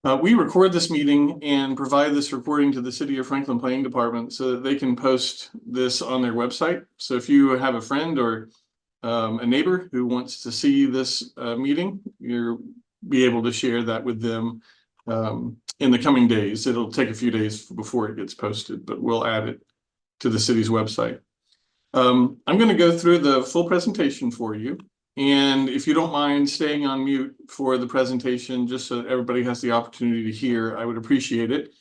We record this meeting and provide this recording to the City of Franklin Planning Department so that they can post this on their website. So if you have a friend or a neighbor who wants to see this meeting, you'll be able to share that with them in the coming days. It'll take a few days before it gets posted, but we'll add it to the city's website. I'm going to go through the full presentation for you. And if you don't mind staying on mute for the presentation, just so that everybody has the opportunity to hear, I would appreciate it.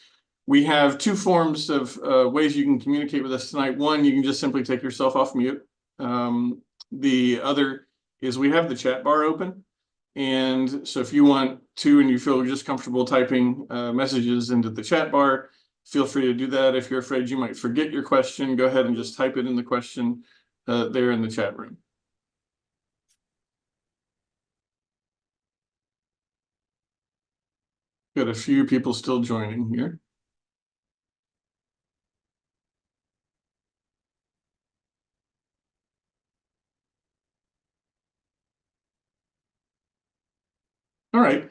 We have two forms of ways you can communicate with us tonight. One, you can just simply take yourself off mute. The other is we have the chat bar open. And so if you want to, and you feel just comfortable typing messages into the chat bar, feel free to do that. If you're afraid you might forget your question, go ahead and just type it in the question there in the chat room. Got a few people still joining here. All right.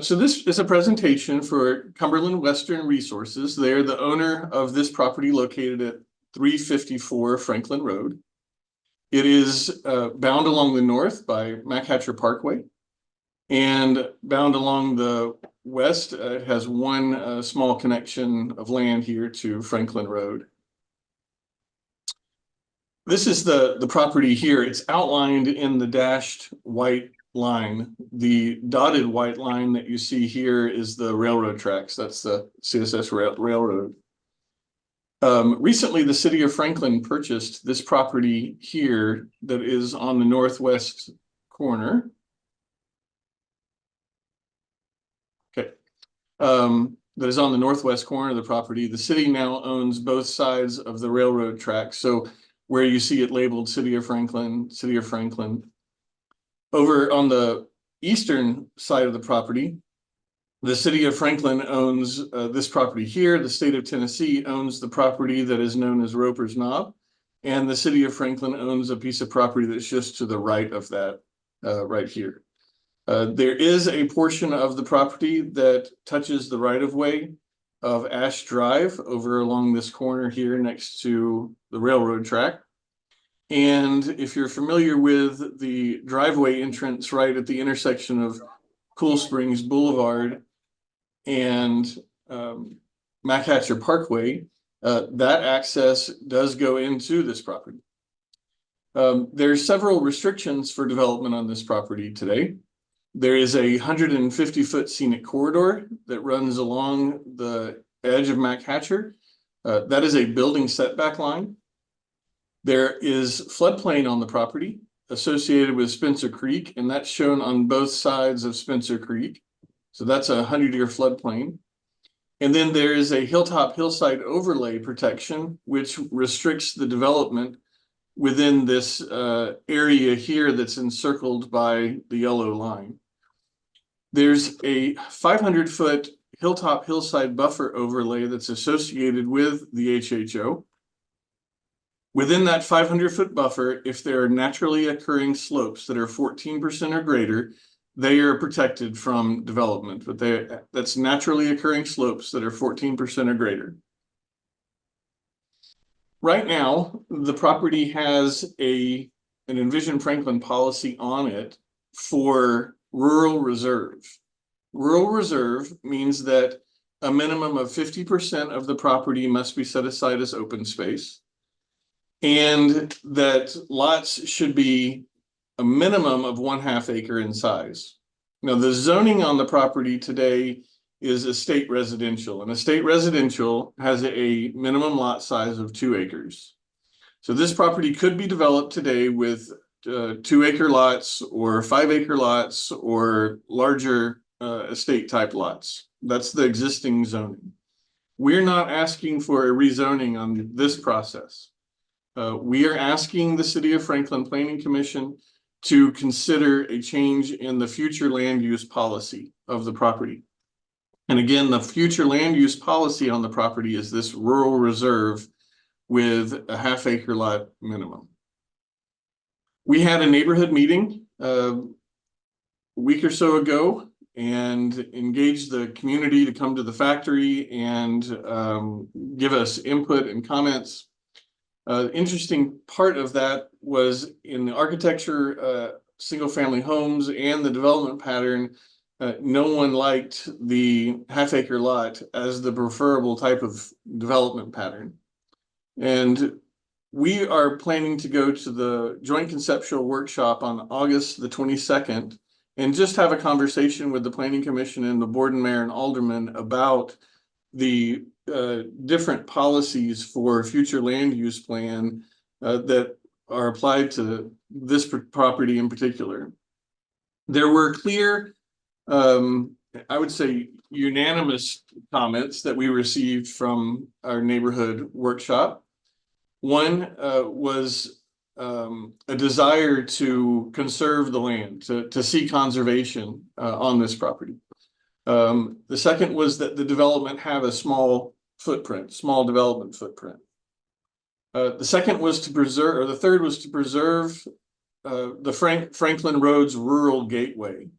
So this is a presentation for Cumberland Western Resources. They're the owner of this property located at 354 Franklin Road. It is bound along the north by Mac Hatcher Parkway, and bound along the west, it has one small connection of land here to Franklin Road. This is the property here. It's outlined in the dashed white line. The dotted white line that you see here is the railroad tracks. That's the CSX Railroad. Recently, the city of Franklin purchased this property here that is on the northwest corner. Okay. That is on the northwest corner of the property. The city now owns both sides of the railroad tracks. So where you see it labeled City of Franklin, City of Franklin. Over on the eastern side of the property, the city of Franklin owns this property here. The state of Tennessee owns the property that is known as Roper's Knob. And the city of Franklin owns a piece of property that's just to the right of that, right here. There is a portion of the property that touches the right-of-way of Ash Drive over along this corner here next to the railroad track. And if you're familiar with the driveway entrance right at the intersection of Cool Springs Boulevard and Mac Hatcher Parkway, that access does go into this property. There are several restrictions for development on this property today. There is a 150-foot scenic corridor that runs along the edge of Mac Hatcher. That is a building setback line. There is floodplain on the property associated with Spencer Creek, and that's shown on both sides of Spencer Creek. So that's a 100-year floodplain. And then there is a hilltop hillside overlay protection, which restricts the development within this area here that's encircled by the yellow line. There's a 500-foot hilltop hillside buffer overlay that's associated with the HHO. Within that 500-foot buffer, if there are naturally occurring slopes that are 14% or greater, they are protected from development, but that's naturally occurring slopes that are 14% or greater. Right now, the property has an Envision Franklin policy on it for rural reserve. Rural reserve means that a minimum of 50% of the property must be set aside as open space, and that lots should be a minimum of 1/2 acre in size. Now, the zoning on the property today is estate residential, and estate residential has a minimum lot size of 2 acres. So this property could be developed today with 2-acre lots or 5-acre lots or larger estate type lots. That's the existing zoning. We're not asking for a rezoning on this process. We are asking the City of Franklin Planning Commission to consider a change in the future land use policy of the property. And again, the future land use policy on the property is this rural reserve with a 1/2 acre lot minimum. We had a neighborhood meeting a week or so ago, and engage the community to come to the factory and give us input and comments. Interesting part of that was in the architecture, single-family homes and the development pattern. No one liked the half-acre lot as the preferable type of development pattern. And we are planning to go to the Joint Conceptual Workshop on August the 22nd and just have a conversation with the Planning Commission and the board and mayor and aldermen about the different policies for future land use plan that are applied to this property in particular. There were clear, I would say, unanimous comments that we received from our neighborhood workshop. One was a desire to conserve the land, to see conservation on this property. The second was that the development have a small development footprint. The second was to preserve, or the third was to preserve the Franklin Roads Rural Gateway.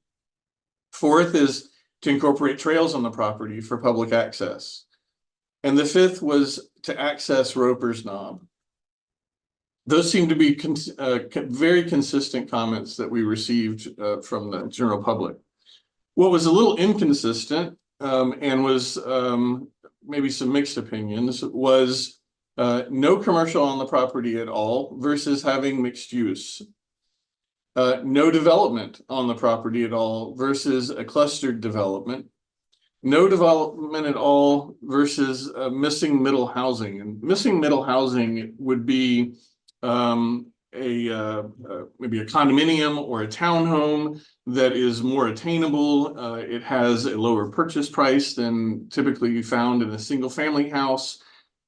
Fourth is to incorporate trails on the property for public access. And the fifth was to access Roper's Knob. Those seem to be very consistent comments that we received from the general public. What was a little inconsistent and was maybe some mixed opinions was no commercial on the property at all versus having mixed use. No development on the property at all versus a clustered development. No development at all versus missing middle housing. And missing middle housing would be maybe a condominium or a townhome that is more attainable. It has a lower purchase price than typically found in a single family house.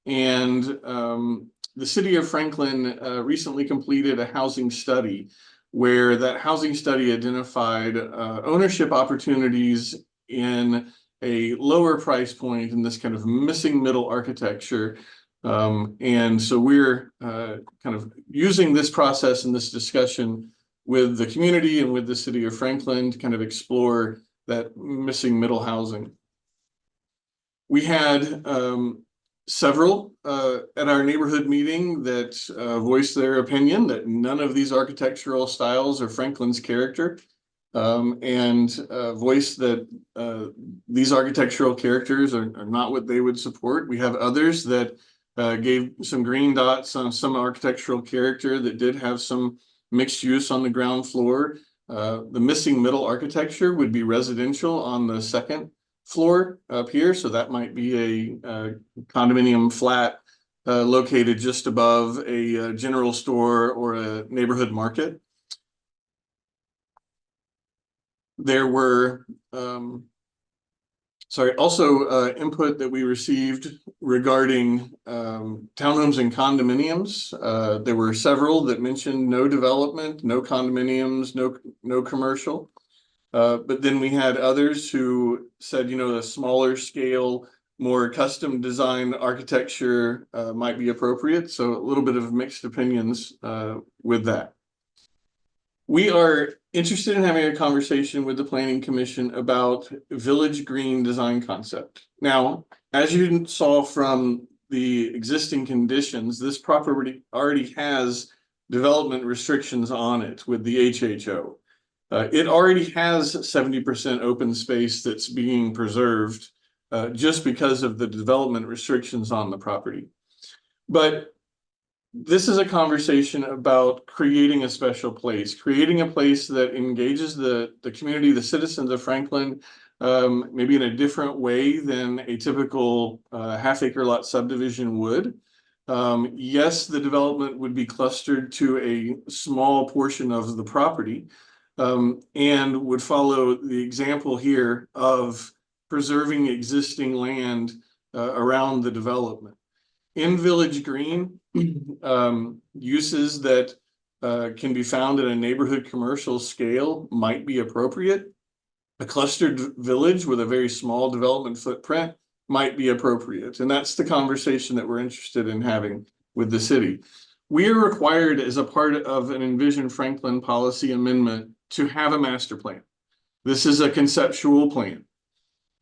And the city of Franklin recently completed a housing study where that housing study identified ownership opportunities in a lower price point in this kind of missing middle architecture. And so we're kind of using this process and this discussion with the community and with the city of Franklin to kind of explore that missing middle housing. We had several at our neighborhood meeting that voiced their opinion that none of these architectural styles are Franklin's character, and voiced that these architectural characters are not what they would support. We have others that gave some green dots on some architectural character that did have some mixed use on the ground floor. The missing middle architecture would be residential on the second floor up here. So that might be a condominium flat located just above a general store or a neighborhood market. There were also input that we received regarding townhomes and condominiums. There were several that mentioned no development, no condominiums, no commercial. But then we had others who said, a smaller scale, more custom design architecture might be appropriate. So a little bit of mixed opinions with that. We are interested in having a conversation with the Planning Commission about village green design concept. Now, as you saw from the existing conditions, this property already has development restrictions on it with the HHO. It already has 70% open space that's being preserved just because of the development restrictions on the property. But this is a conversation about creating a special place, creating a place that engages the community, the citizens of Franklin, maybe in a different way than a typical half-acre lot subdivision would. Yes, the development would be clustered to a small portion of the property, and would follow the example here of preserving existing land around the development. In Village Green, uses that can be found at a neighborhood commercial scale might be appropriate. A clustered village with a very small development footprint might be appropriate. And that's the conversation that we're interested in having with the city. We are required as a part of an Envision Franklin policy amendment to have a master plan. This is a conceptual plan.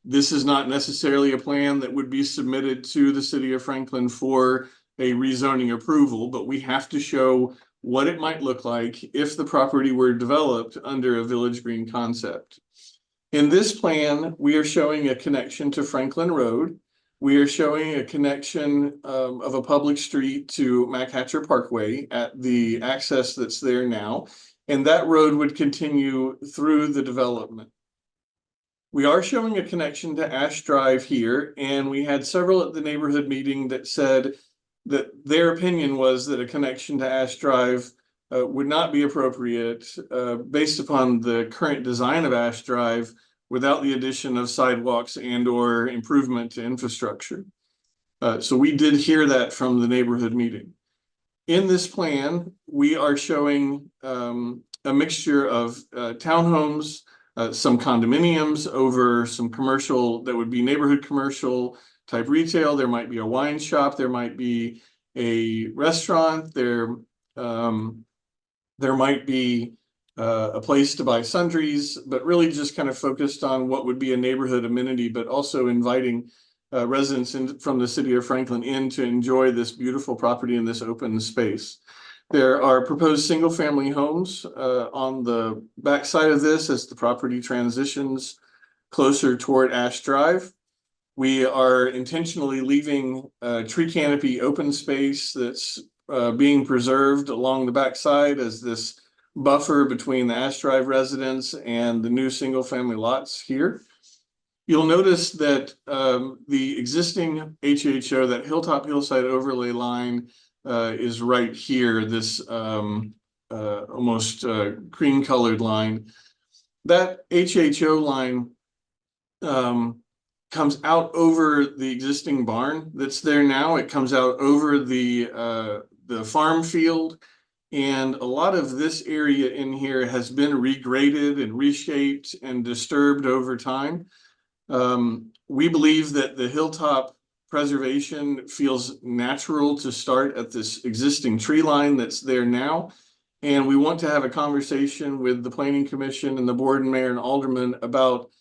This is not necessarily a plan that would be submitted to the city of Franklin for a rezoning approval, but we have to show what it might look like if the property were developed under a village green concept. In this plan, we are showing a connection to Franklin Road. We are showing a connection of a public street to Mac Hatcher Parkway at the access that's there now. And that road would continue through the development. We are showing a connection to Ash Drive here, and we had several at the neighborhood meeting that said that their opinion was that a connection to Ash Drive would not be appropriate based upon the current design of Ash Drive without the addition of sidewalks and or improvement to infrastructure. So we did hear that from the neighborhood meeting. In this plan, we are showing a mixture of townhomes, some condominiums over some commercial that would be neighborhood commercial type retail. There might be a wine shop, there might be a restaurant, there might be a place to buy sundries, but really just kind of focused on what would be a neighborhood amenity, but also inviting residents from the city of Franklin in to enjoy this beautiful property in this open space. There are proposed single-family homes on the backside of this as the property transitions closer toward Ash Drive. We are intentionally leaving tree canopy open space that's being preserved along the backside as this buffer between the Ash Drive residents and the new single-family lots here. You'll notice that the existing HHO, that Hilltop Hillside overlay line, is right here, this almost cream colored line. That HHO line comes out over the existing barn that's there now. It comes out over the farm field, and a lot of this area in here has been regraded and reshaped and disturbed over time. We believe that the hilltop preservation feels natural to start at this existing tree line that's there now. And we want to have a conversation with the Planning Commission and the board and mayor and alderman about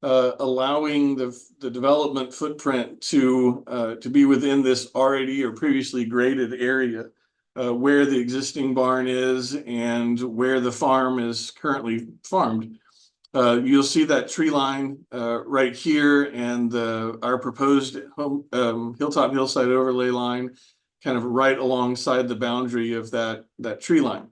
allowing the development footprint to be within this already or previously graded area where the existing barn is and where the farm is currently farmed. You'll see that tree line right here, and our proposed Hilltop Hillside overlay line kind of right alongside the boundary of that tree line.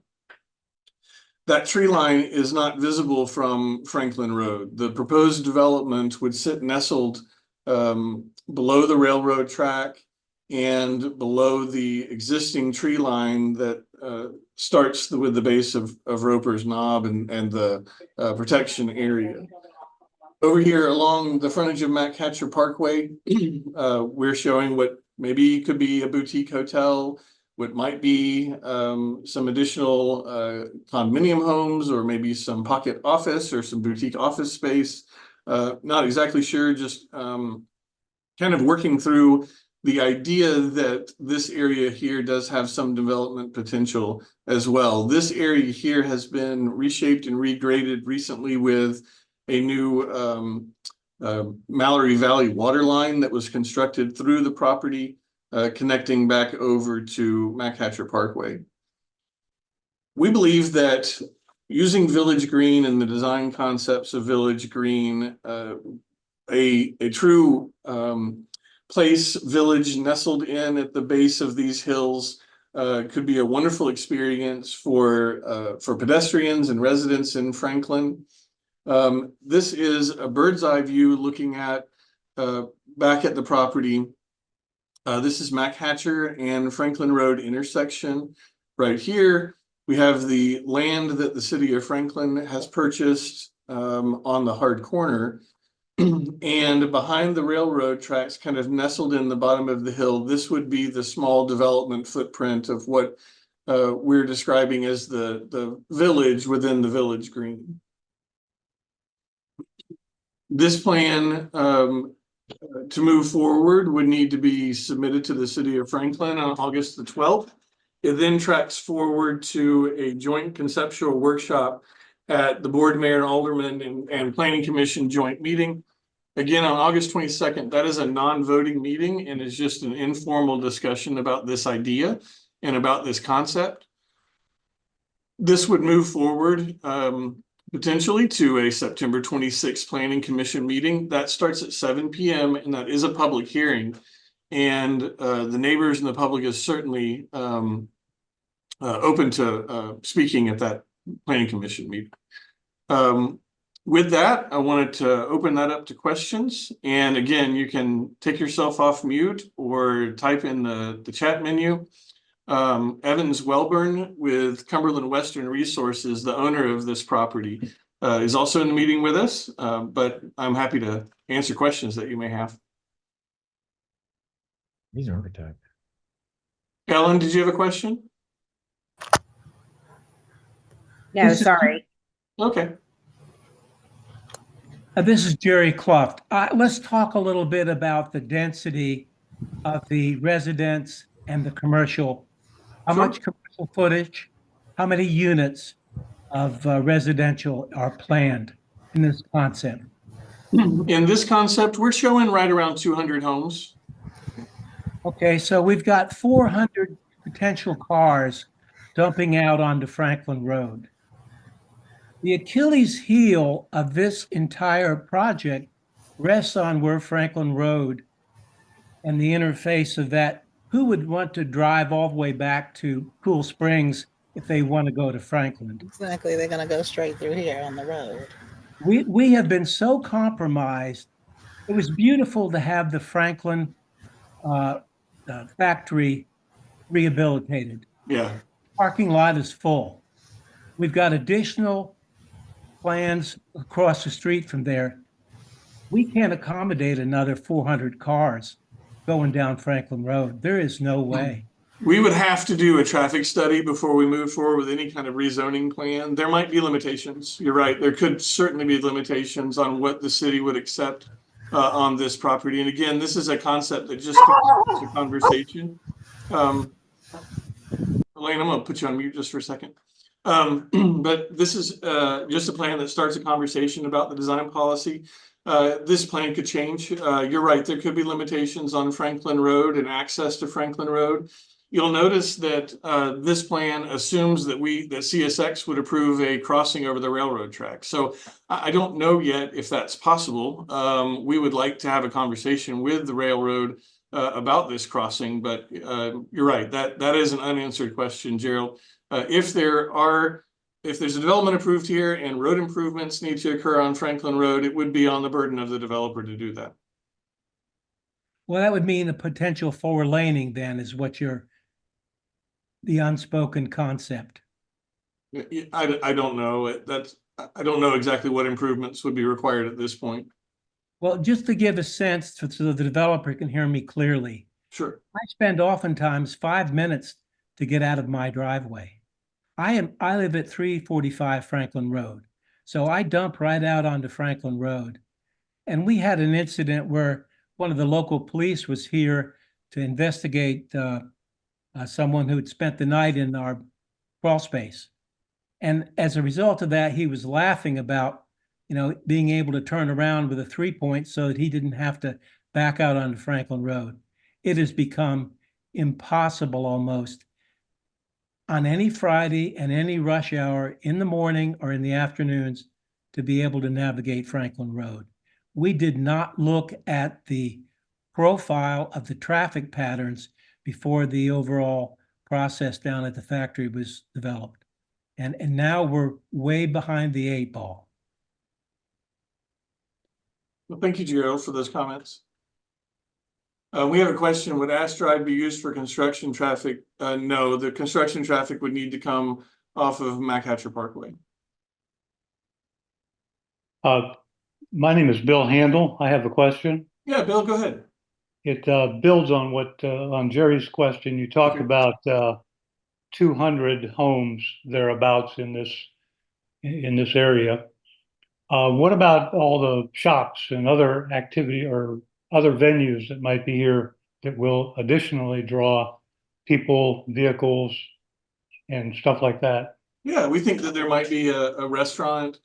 That tree line is not visible from Franklin Road. The proposed development would sit nestled below the railroad track and below the existing tree line that starts with the base of Roper's Knob and the protection area. Over here along the frontage of Mac Hatcher Parkway, we're showing what maybe could be a boutique hotel, what might be some additional condominium homes, or maybe some pocket office or some boutique office space. Not exactly sure, just kind of working through the idea that this area here does have some development potential as well. This area here has been reshaped and regraded recently with a new Mallory Valley water line that was constructed through the property, connecting back over to Mac Hatcher Parkway. We believe that using Village Green and the design concepts of Village Green, a true place village nestled in at the base of these hills could be a wonderful experience for pedestrians and residents in Franklin. This is a bird's eye view looking at back at the property. This is Mac Hatcher and Franklin Road intersection. Right here, we have the land that the city of Franklin has purchased on the hard corner. And behind the railroad tracks, kind of nestled in the bottom of the hill, this would be the small development footprint of what we're describing as the village within the Village Green. This plan to move forward would need to be submitted to the city of Franklin on August the 12th. It then tracks forward to a joint conceptual workshop at the Board, Mayor, and Alderman and Planning Commission joint meeting. Again, on August 22nd, that is a non-voting meeting and is just an informal discussion about this idea and about this concept. This would move forward potentially to a September 26th Planning Commission meeting. That starts at 7 p.m. and that is a public hearing. And the neighbors and the public is certainly open to speaking at that Planning Commission meeting. With that, I wanted to open that up to questions. And again, you can take yourself off mute or type in the chat menu. Evans Welburn with Cumberland Western Resources, the owner of this property, is also in the meeting with us, but I'm happy to answer questions that you may have. He's an architect. Ellen, did you have a question? No, sorry. Okay. This is Jerry Clough. Let's talk a little bit about the density of the residents and the commercial. How Sure. much commercial footage, how many units of residential are planned in this concept? In this concept, we're showing right around 200 homes. Okay, so we've got 400 potential cars dumping out onto Franklin Road. The Achilles heel of this entire project rests on where Franklin Road and the interface of that. Who would want to drive all the way back to Cool Springs if they want to go to Franklin? Exactly. They're going to go straight through here on the road. We have been so compromised. It was beautiful to have the Franklin factory rehabilitated. Yeah. Parking lot is full. We've got additional plans across the street from there. We can't accommodate another 400 cars going down Franklin Road. There is no way. We would have to do a traffic study before we move forward with any kind of rezoning plan. There might be limitations. You're right. There could certainly be limitations on what the city would accept on this property. And again, this is a concept that just comes to conversation. Elaine, I'm going to put you on mute just for a second. But this is just a plan that starts a conversation about the design policy. This plan could change. You're right. There could be limitations on Franklin Road and access to Franklin Road. You'll notice that this plan assumes that that CSX would approve a crossing over the railroad track. So I don't know yet if that's possible. We would like to have a conversation with the railroad about this crossing, but you're right. That is an unanswered question, Gerald. If there's a development approved here and road improvements need to occur on Franklin Road, it would be on the burden of the developer to do that. Well, that would mean a potential forward laning then is what the unspoken concept. I don't know. I don't know exactly what improvements would be required at this point. Well, just to give a sense so the developer can hear me clearly. Sure. I spend oftentimes 5 minutes to get out of my driveway. I live at 345 Franklin Road. So I dump right out onto Franklin Road. And we had an incident where one of the local police was here to investigate someone who had spent the night in our crawl space. And as a result of that, he was laughing about, being able to turn around with a 3-point so that he didn't have to back out onto Franklin Road. It has become impossible almost on any Friday and any rush hour in the morning or in the afternoons to be able to navigate Franklin Road. We did not look at the profile of the traffic patterns before the overall process down at the factory was developed. And now we're way behind the 8 ball. Well, thank you, Gerald, for those comments. We have a question. Would Ash Drive be used for construction traffic? No, the construction traffic would need to come off of MacHatcher Parkway. My name is Bill Handel. I have a question. Yeah, Bill, go ahead. It builds on on Jerry's question. You talked Okay. about 200 homes thereabouts in this area. What about all the shops and other activity or other venues that might be here that will additionally draw people, vehicles, and stuff like that? Yeah, we think that there might be a restaurant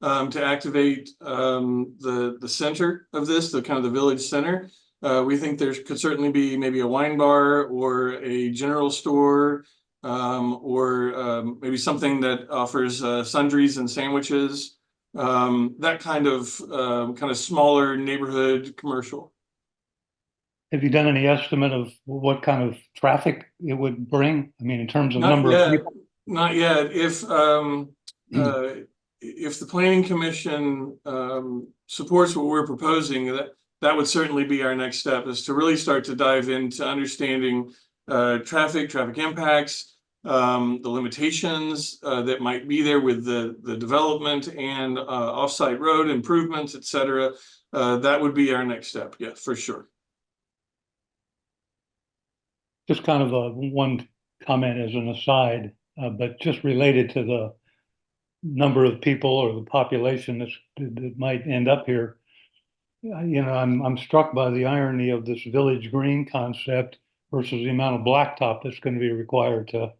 to activate the center of this, the kind of the village center. We think there could certainly be maybe a wine bar or a general store, or maybe something that offers sundries and sandwiches. That kind of smaller neighborhood commercial. Have you done any estimate of what kind of traffic it would bring? I mean, in terms of Not number of yet, people? not yet. If the planning commission supports what we're proposing, that would certainly be our next step, is to really start to dive into understanding traffic impacts, the limitations that might be there with the development and offsite road improvements, et cetera. That would be our next step. Yeah, for sure. Just kind of a one comment as an aside, but just related to the number of people or the population that might end up here. You know, I'm struck by the irony of this village green concept versus the amount of blacktop that's going to be required to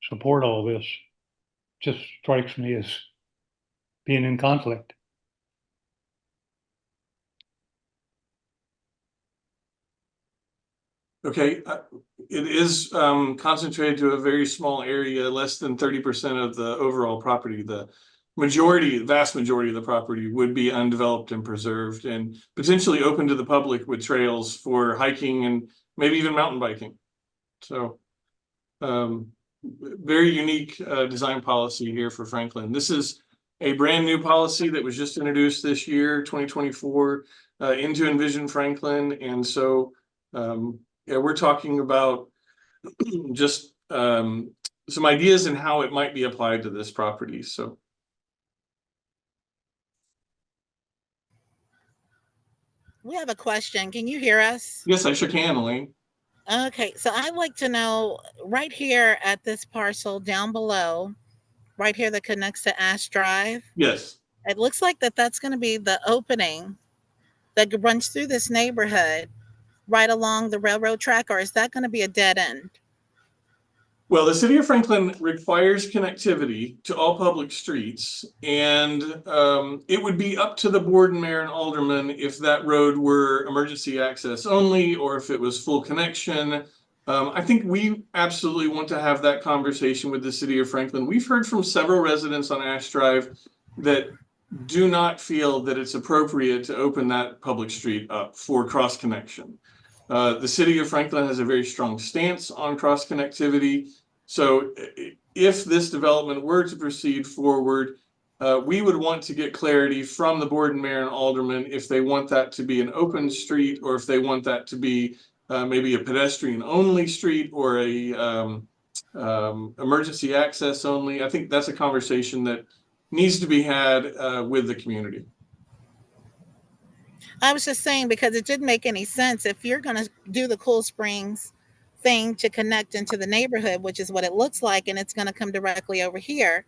support all this. Just strikes me as being in conflict. Okay, it is concentrated to a very small area, less than 30% of the overall property. The vast majority of the property would be undeveloped and preserved and potentially open to the public with trails for hiking and maybe even mountain biking. So very unique design policy here for Franklin. This is a brand new policy that was just introduced this year, 2024, into Envision Franklin. And so yeah, we're talking about just some ideas and how it might be applied to this property. So We have a question. Can you hear us? yes, I sure can, Elaine. Okay, so I'd like to know right here at this parcel down below, right here that connects to Ash Drive, Yes. it looks like that's going to be the opening that runs through this neighborhood right along the railroad track, or is that going to be a dead end? Well, the city of Franklin requires connectivity to all public streets, and it would be up to the board and mayor and aldermen if that road were emergency access only or if it was full connection. I think we absolutely want to have that conversation with the city of Franklin. We've heard from several residents on Ash Drive that do not feel that it's appropriate to open that public street up for cross connection. The city of Franklin has a very strong stance on cross connectivity. So if this development were to proceed forward, we would want to get clarity from the board and mayor and aldermen if they want that to be an open street or if they want that to be maybe a pedestrian only street or a emergency access only. I think that's a conversation that needs to be had with the community. I was just saying because it didn't make any sense if you're going to do the Cool Springs thing to connect into the neighborhood, which is what it looks like, and it's going to come directly over here.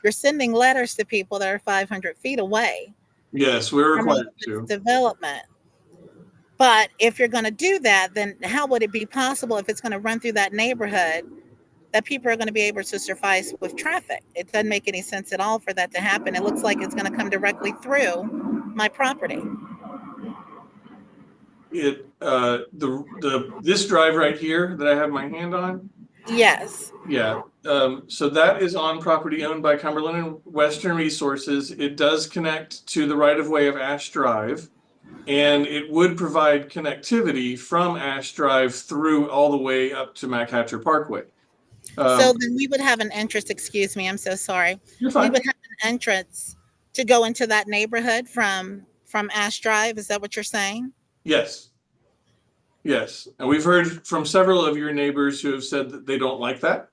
You're sending letters to people that are 500 feet away. Yes, we're required to. Development. But if you're going to do that, then how would it be possible if it's going to run through that neighborhood that people are going to be able to suffice with traffic? It doesn't make any sense at all for that to happen. It looks like it's going to come directly through my property. This drive right here that I have my hand on. Yes. Yeah. So that is on property owned by Cumberland and Western Resources. It does connect to the right of way of Ash Drive, and it would provide connectivity from Ash Drive through all the way up to McHatcher Parkway. So then we would have an entrance. Excuse me, I'm so sorry. You're fine. We would have an entrance to go into that neighborhood from Ash Drive. Is that what you're saying? Yes. Yes. And we've heard from several of your neighbors who have said that they don't like that.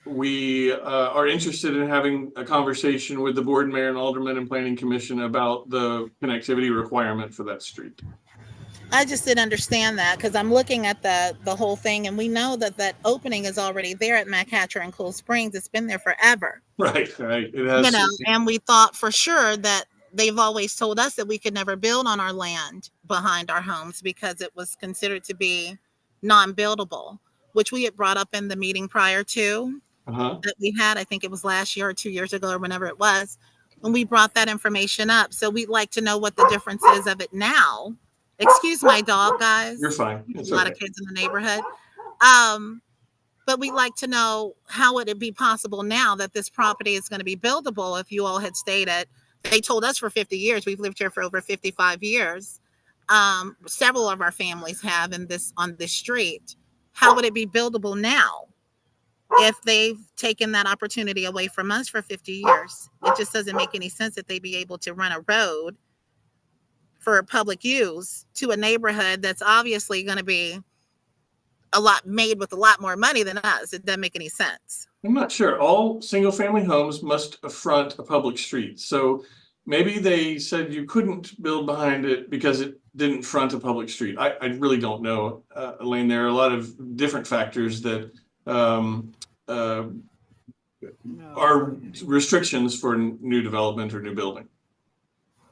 We are interested in having a conversation with the board, mayor, and aldermen and planning commission about the connectivity requirement for that street. I just didn't understand that because I'm looking at the whole thing, and we know that opening is already there at McHatcher and Cool Springs. It's been there forever. Right. It has. You know, and we thought for sure that they've always told us that we could never build on our land behind our homes because it was considered to be non-buildable, which we had brought up in the meeting prior to. Uh-huh. that we had. I think it was last year or 2 years ago or whenever it was, when we brought that information up. So we'd like to know what the difference is of it now. Excuse my dog, guys. You're fine. There's It's a lot okay. of kids in the neighborhood. But we'd like to know how would it be possible now that this property is going to be buildable if you all had stated, they told us for 50 years, we've lived here for over 55 years. Several of our families have on this street. How would it be buildable now if they've taken that opportunity away from us for 50 years? It just doesn't make any sense that they be able to run a road for public use to a neighborhood that's obviously going to be made with a lot more money than us. It doesn't make any sense. I'm not sure. All single-family homes must affront a public street. So maybe they said you couldn't build behind it because it didn't front a public street. I really don't know, Elaine. There are a lot of different factors that are restrictions for new development or new building.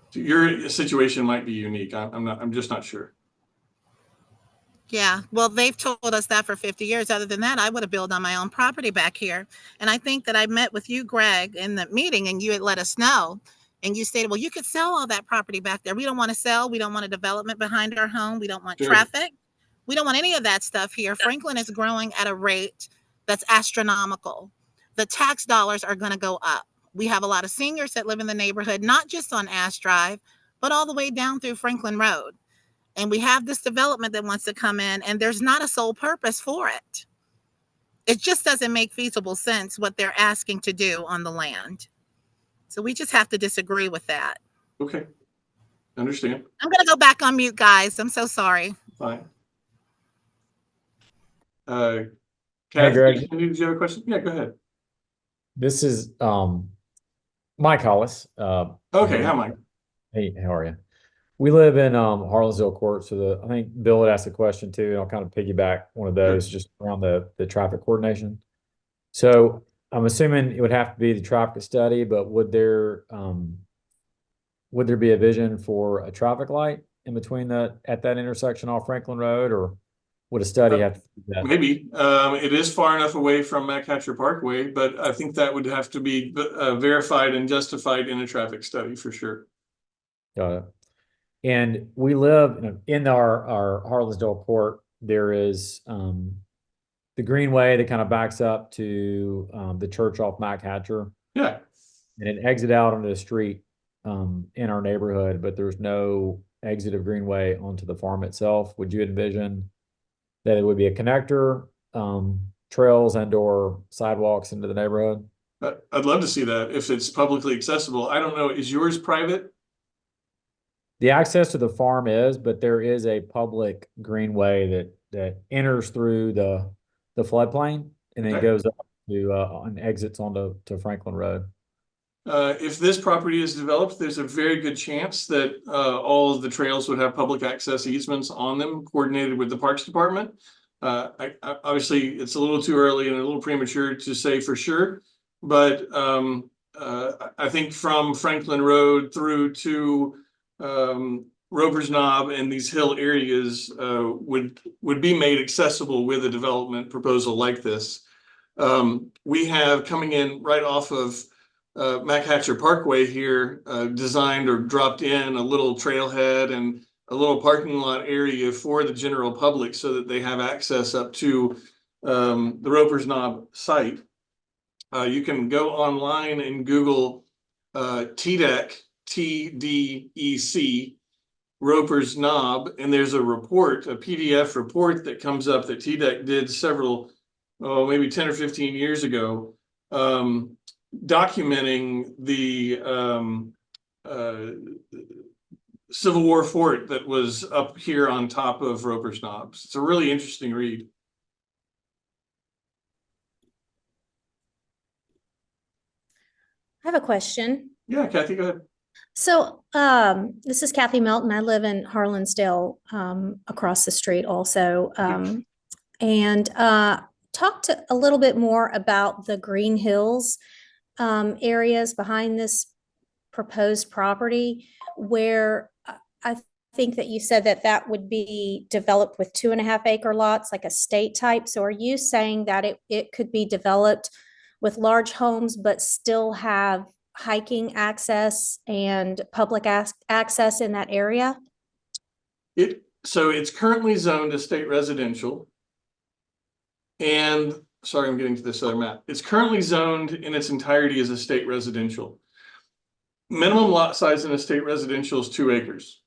So your situation might be unique. I'm just not sure. Yeah, well, they've told us that for 50 years. Other than that, I would have built on my own property back here. And I think that I met with you, Greg, in the meeting, and you had let us know. And you stated, well, you could sell all that property back there. We don't want to sell. We don't want a development behind our home. We don't want Sure. traffic. We don't want any of that stuff here. Franklin is growing at a rate that's astronomical. The tax dollars are going to go up. We have a lot of seniors that live in the neighborhood, not just on Ash Drive, but all the way down through Franklin Road. And we have this development that wants to come in, and there's not a sole purpose for it. It just doesn't make feasible sense what they're asking to do on the land. So we just have to disagree with that. Okay. Understand. I'm going to go back on mute, guys. I'm so sorry. Fine. Hey, Kathy, Greg. did you have a question? Yeah, go ahead. This is Mike Hollis. Okay, hi, Mike. Hey, how are you? We live in Harlansdale Court, so I think Bill had asked a question too, and I'll kind of piggyback one of those just around the traffic coordination. So I'm assuming it would have to be the traffic study, but would there be a vision for a traffic light in between at that intersection off Franklin Road, or would a study have to do that? Maybe. It is far enough away from MacHatcher Parkway, but I think that would have to be verified and justified in a traffic study for sure. Got it. And we live in our Harlansdale Court. There is the greenway that kind of backs up to the church off MacHatcher, Yeah. and an exit out onto the street in our neighborhood, but there's no exit of greenway onto the farm itself. Would you envision that it would be a connector, trails and/or sidewalks into the neighborhood? I'd love to see that if it's publicly accessible. I don't know. Is yours private? The access to the farm is, but there is a public greenway that enters through the floodplain and then Okay. goes up to and exits onto Franklin Road. If this property is developed, there's a very good chance that all of the trails would have public access easements on them, coordinated with the Parks Department. Obviously, it's a little too early and a little premature to say for sure, but I think from Franklin Road through to Roper's Knob and these hill areas would be made accessible with a development proposal like this. We have coming in right off of MacHatcher Parkway here, designed or dropped in a little trailhead and a little parking lot area for the general public so that they have access up to the Roper's Knob site. You can go online and Google TDEC, TDEC, Roper's Knob, and there's a report, a PDF report that comes up that TDEC did maybe 10 or 15 years ago, documenting the Civil War fort that was up here on top of Roper's Knob. It's a really interesting read. I have a question. Yeah, Kathy, go ahead. So this is Kathy Melton. I live in Harlansdale, across the street also. And talk a little bit more about the Green Hills areas behind this proposed property, where I think that you said that would be developed with 2.5 acre lots, like a state type. So are you saying that it could be developed with large homes, but still have hiking access and public access in that area? So it's currently zoned as state residential. And sorry, I'm getting to this other map. It's currently zoned in its entirety as a state residential. Minimum lot size in a state residential is 2 acres.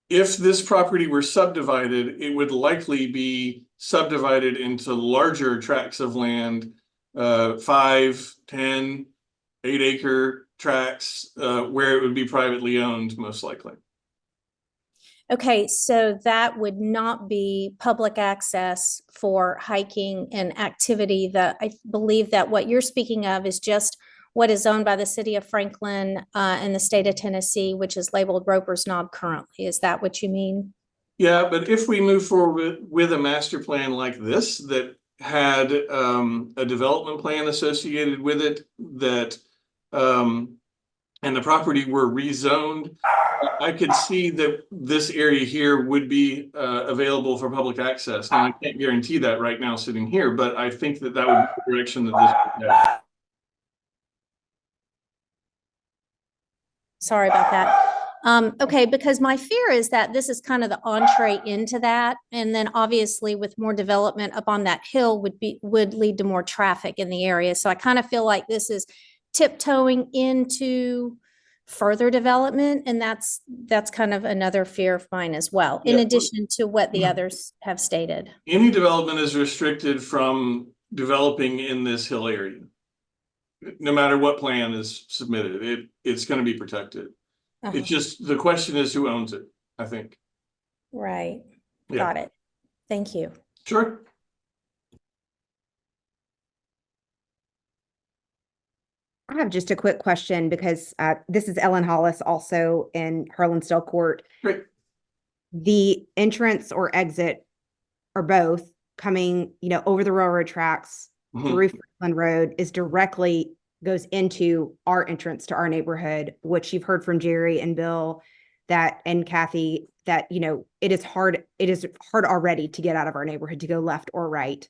If this property were subdivided, it would likely be subdivided into larger tracts of land, 5, 10, 8-acre tracts, where it would be privately owned, most likely. Okay, so that would not be public access for hiking and activity. That I believe that what you're speaking of is just what is owned by the city of Franklin and the state of Tennessee, which is labeled Roper's Knob currently. Is that what you mean? Yeah, but if we move forward with a master plan like this that had a development plan associated with it, that and the property were rezoned, I could see that this area here would be available for public access. Now, I can't guarantee that right now sitting here, but I think that that would be the direction that this would go. Sorry about that. Okay, because my fear is that this is kind of the entree into that. And then obviously with more development up on that hill would lead to more traffic in the area. So I kind of feel like this is tiptoeing into further development. And that's kind of another fear of mine as well, in Yeah. addition to what the others have stated. Any development is restricted from developing in this hill area. No matter what plan is submitted, it's going to be protected. Uh-huh. It's just, the question is who owns it, I think. Right. Yeah. Got it. Thank you. Sure. I have just a quick question because this is Ellen Hollis, also in Harlansdale Court. Great. The entrance or exit or both coming, over the railroad tracks Mhm. through Franklin Road goes into our entrance to our neighborhood, which you've heard from Jerry and Bill and Kathy, that, it is hard already to get out of our neighborhood to go left or right.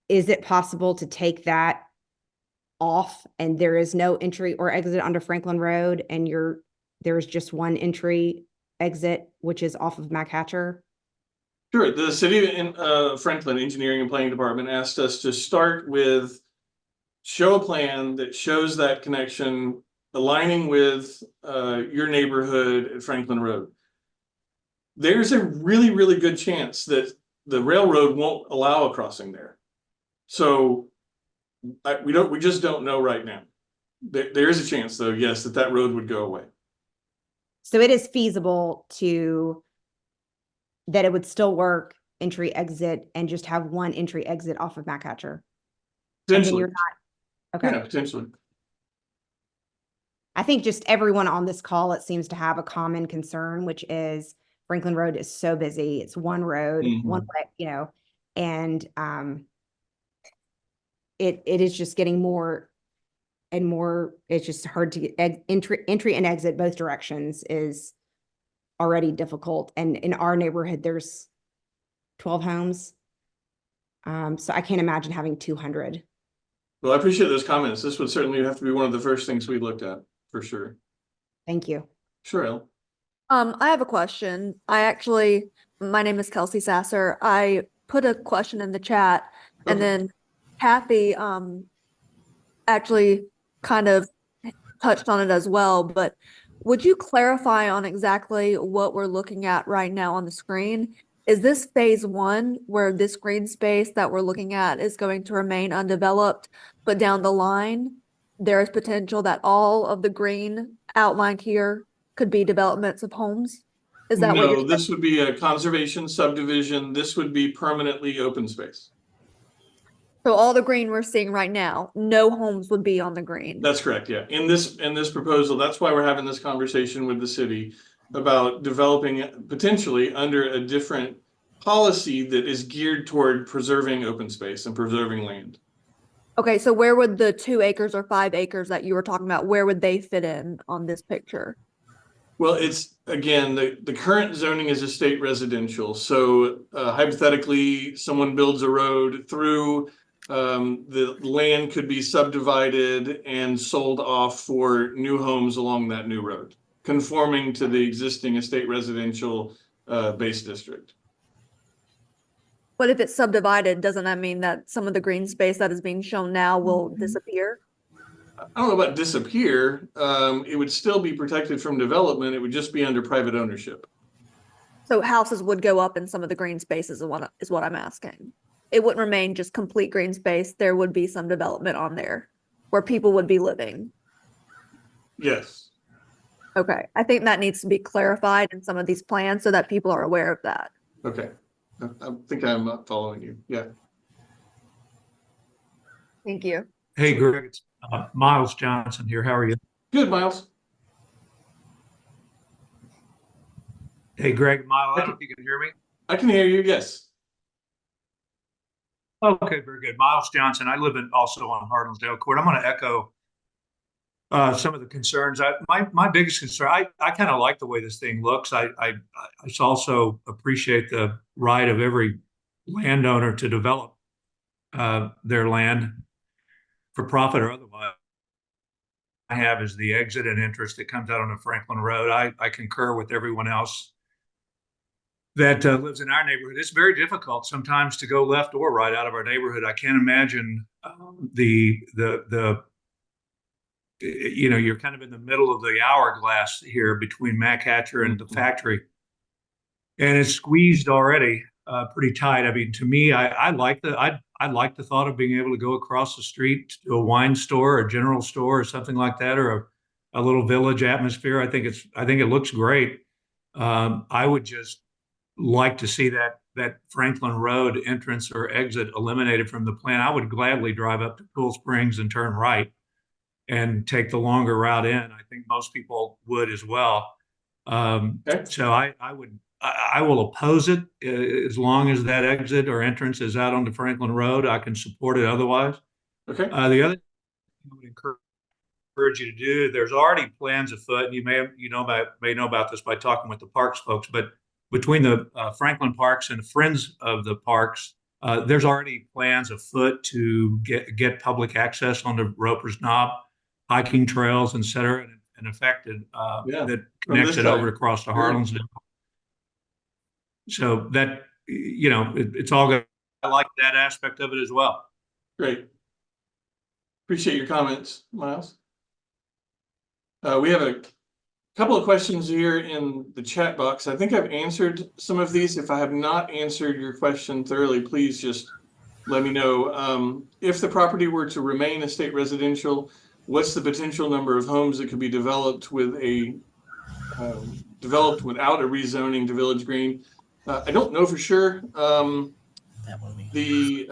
Is it possible to take that off and there is no entry or exit onto Franklin Road and there's just one entry exit, which is off of McHatcher? Sure. The city in Franklin Engineering and Planning Department asked us to start with show a plan that shows that connection aligning with your neighborhood at Franklin Road. There's a really, really good chance that the railroad won't allow a crossing there. So we just don't know right now. There is a chance, though, yes, that road would go away. So it is feasible that it would still work, entry, exit, and just have one entry, exit off of McHatcher. And then Potentially. you're not, okay. Yeah, potentially. I think just everyone on this call, it seems to have a common concern, which is Franklin Road is so busy. It's one road, one way, and it is just getting more and more. It's just hard to get entry and exit both directions is already difficult. And in our neighborhood, there's 12 homes. So I can't imagine having 200. Well, I appreciate those comments. This would certainly have to be one of the first things we looked at, for sure. Thank you. Sure, El. I have a question. My name is Kelsey Sasser. I put a question in the chat and Okay. then Kathy, actually kind of touched on it as well, but would you clarify on exactly what we're looking at right now on the screen? Is this phase 1 where this green space that we're looking at is going to remain undeveloped, but down the line, there is potential that all of the green outlined here could be developments of homes? Is that what No, you're this would be a conservation subdivision. This would be permanently open space. So all the green we're seeing right now, no homes would be on the green. That's correct, yeah. In this proposal, that's why we're having this conversation with the city about developing potentially under a different policy that is geared toward preserving open space and preserving land. Okay, so where would the 2 acres or 5 acres that you were talking about, where would they fit in on this picture? Well, it's, again, the current zoning is a state residential. So hypothetically, someone builds a road through the land could be subdivided and sold off for new homes along that new road, conforming to the existing estate residential base district. But if it's subdivided, doesn't that mean that some of the green space that is being shown now will disappear? I don't know about disappear. It would still be protected from development. It would just be under private ownership. So houses would go up in some of the green spaces is what I'm asking. It wouldn't remain just complete green space. There would be some development on there where people would be living. Yes. Okay, I think that needs to be clarified in some of these plans so that people are aware of that. Okay. I think I'm following you. Yeah. Thank you. Hey, Greg, it's Miles Johnson here. How are you? Good, Miles. Hey, Greg, Miles, I don't know if you can hear me. I can hear you. Yes. Okay, very good. Miles Johnson. I live also on Hardinsdale Court. I'm going to echo some of the concerns. My biggest concern, I kind of like the way this thing looks. I also appreciate the right of every landowner to develop their land for profit or otherwise. I have is the exit and interest that comes out on the Franklin Road. I concur with everyone else that lives in our neighborhood. It's very difficult sometimes to go left or right out of our neighborhood. I can't imagine you're kind of in the middle of the hourglass here between Mac Hatcher and the factory, and it's squeezed already pretty tight. I mean, to me, I like the thought of being able to go across the street to a wine store, a general store, or something like that, or a little village atmosphere. I think it looks great. I would just like to see that Franklin Road entrance or exit eliminated from the plan. I would gladly drive up to Cool Springs and turn right and take the longer route in. I think most people would as well. Okay. So I will oppose it as long as that exit or entrance is out onto Franklin Road. I can support it otherwise. Okay. The other thing I would encourage you to do, there's already plans afoot, and you may know about this by talking with the parks folks, but between the Franklin Parks and Friends of the Parks, there's already plans afoot to get public access on the Roper's Knob, hiking trails, et cetera, and affected that connects it over across to Harlinsdale. So that, it's all good. I like that aspect of it as well. Great. Appreciate your comments, Miles. We have a couple of questions here in the chat box. I think I've answered some of these. If I have not answered your question thoroughly, please just let me know. If the property were to remain estate residential, what's the potential number of homes that could be developed with developed without a rezoning to Village Green? I don't know for sure. The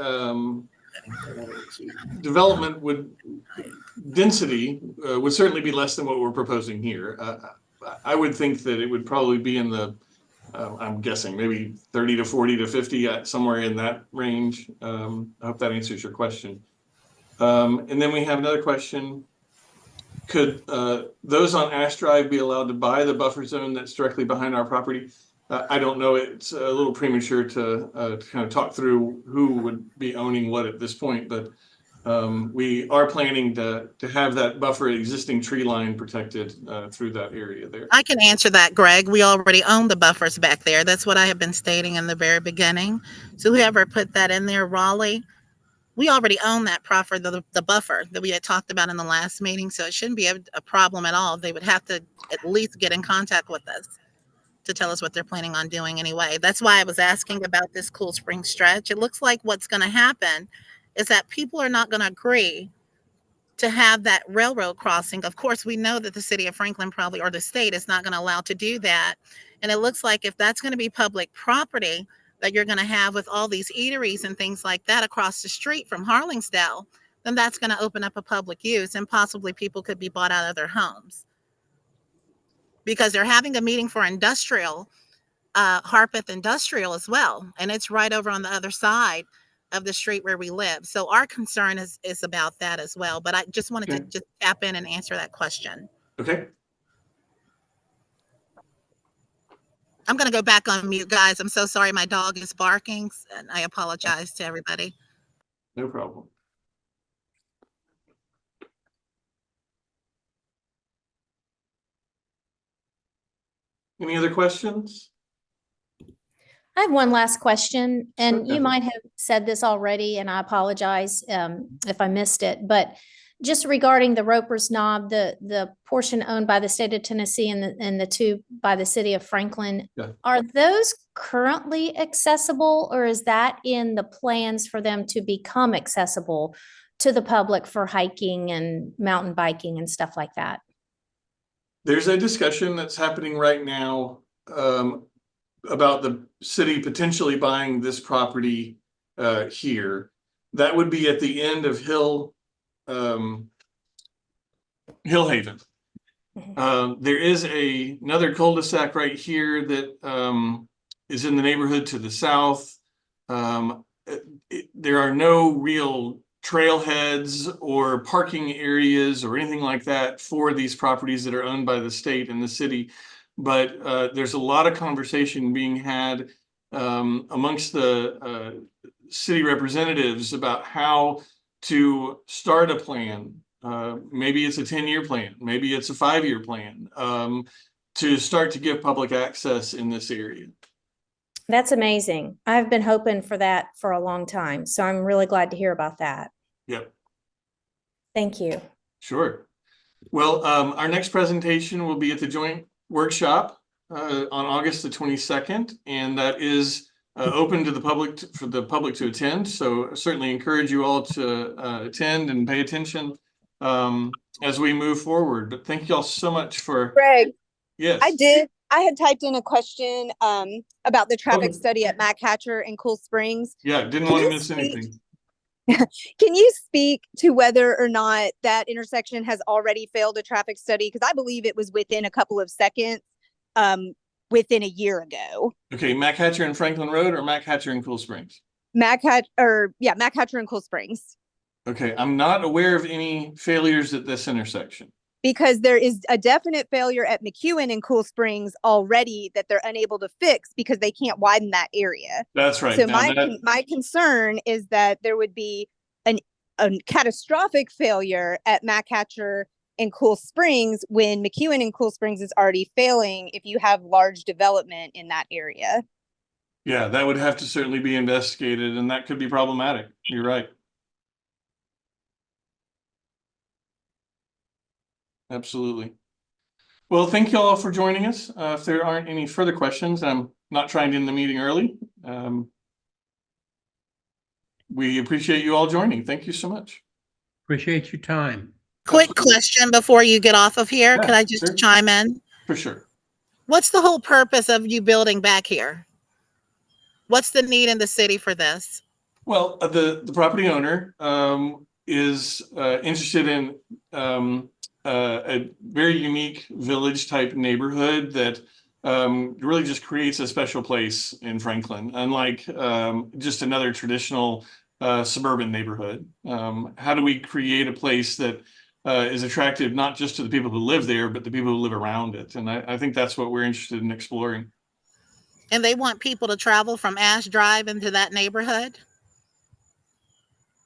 development density would certainly be less than what we're proposing here. I would think that it would probably be in the, I'm guessing maybe 30 to 40 to 50, somewhere in that range. I hope that answers your question. And then we have another question. Could those on Ash Drive be allowed to buy the buffer zone that's directly behind our property? I don't know. It's a little premature to kind of talk through who would be owning what at this point, but we are planning to have that buffer existing tree line protected through that area there. I can answer that, Greg. We already own the buffers back there. That's what I have been stating in the very beginning. So whoever put that in there, Raleigh, we already own that buffer that we had talked about in the last meeting. So it shouldn't be a problem at all. They would have to at least get in contact with us to tell us what they're planning on doing anyway. That's why I was asking about this Cool Spring stretch. It looks like what's going to happen is that people are not going to agree to have that railroad crossing. Of course, we know that the city of Franklin probably, or the state, is not going to allow to do that. And it looks like if that's going to be public property that you're going to have with all these eateries and things like that across the street from Harlingsdale, then that's going to open up a public use and possibly people could be bought out of their homes. Because they're having a meeting for industrial, Harpeth Industrial as well. And it's right over on the other side of the street where we live. So our concern is about that as well. But I just wanted to just tap in and answer that question. Okay. I'm going to go back on mute, guys. I'm so sorry. My dog is barking, and I apologize to everybody. No problem. Any other questions? I have one last question, and you Kathy. might have said this already, and I apologize if I missed it, but just regarding the Roper's Knob, the portion owned by the state of Tennessee and the two by the city of Franklin, Yeah. are those currently accessible, or is that in the plans for them to become accessible to the public for hiking and mountain biking and stuff like that? There's a discussion that's happening right now about the city potentially buying this property here. That would be at the end of Hill Haven. There is another cul-de-sac right here that is in the neighborhood to the south. There are no real trailheads or parking areas or anything like that for these properties that are owned by the state and the city. But there's a lot of conversation being had amongst the city representatives about how to start a plan. Maybe it's a 10-year plan, maybe it's a 5-year plan to start to give public access in this area. That's amazing. I've been hoping for that for a long time, so I'm really glad to hear about that. Yep. Thank you. Sure. Well, our next presentation will be at the joint workshop on August the 22nd, and that is open to the public for the public to attend. So I certainly encourage you all to attend and pay attention as we move forward. But thank you all so much for. Greg, Yes. I had typed in a question about the traffic Okay. study at Mac Hatcher and Cool Springs. Yeah, didn't Can want to you miss speak- anything. Can you speak to whether or not that intersection has already failed a traffic study? Because I believe it was within a couple of seconds within a year ago. Okay, Mac Hatcher and Franklin Road or Mac Hatcher and Cool Springs? Mac Hatcher and Cool Springs. Okay, I'm not aware of any failures at this intersection. Because there is a definite failure at McEwen and Cool Springs already that they're unable to fix because they can't widen that area. That's right. So Now that- my concern is that there would be a catastrophic failure at Mac Hatcher and Cool Springs when McEwen and Cool Springs is already failing if you have large development in that area. Yeah, that would have to certainly be investigated, and that could be problematic. You're right. Absolutely. Well, thank you all for joining us. If there aren't any further questions, I'm not trying to end the meeting early. We appreciate you all joining. Thank you so much. Appreciate your time. Quick question before you get off of here. Yeah, Could I just sure. chime in? For sure. What's the whole purpose of you building back here? What's the need in the city for this? Well, the property owner is interested in a very unique village type neighborhood that really just creates a special place in Franklin, unlike just another traditional suburban neighborhood. How do we create a place that is attractive not just to the people who live there, but the people who live around it? And I think that's what we're interested in exploring. And they want people to travel from Ash Drive into that neighborhood?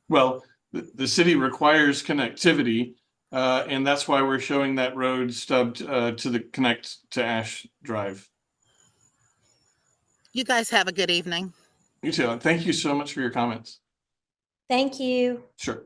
Well, the city requires connectivity, and that's why we're showing that road stubbed to the connect to Ash Drive. You guys have a good evening. You too. Thank you so much for your comments. Thank you. Sure.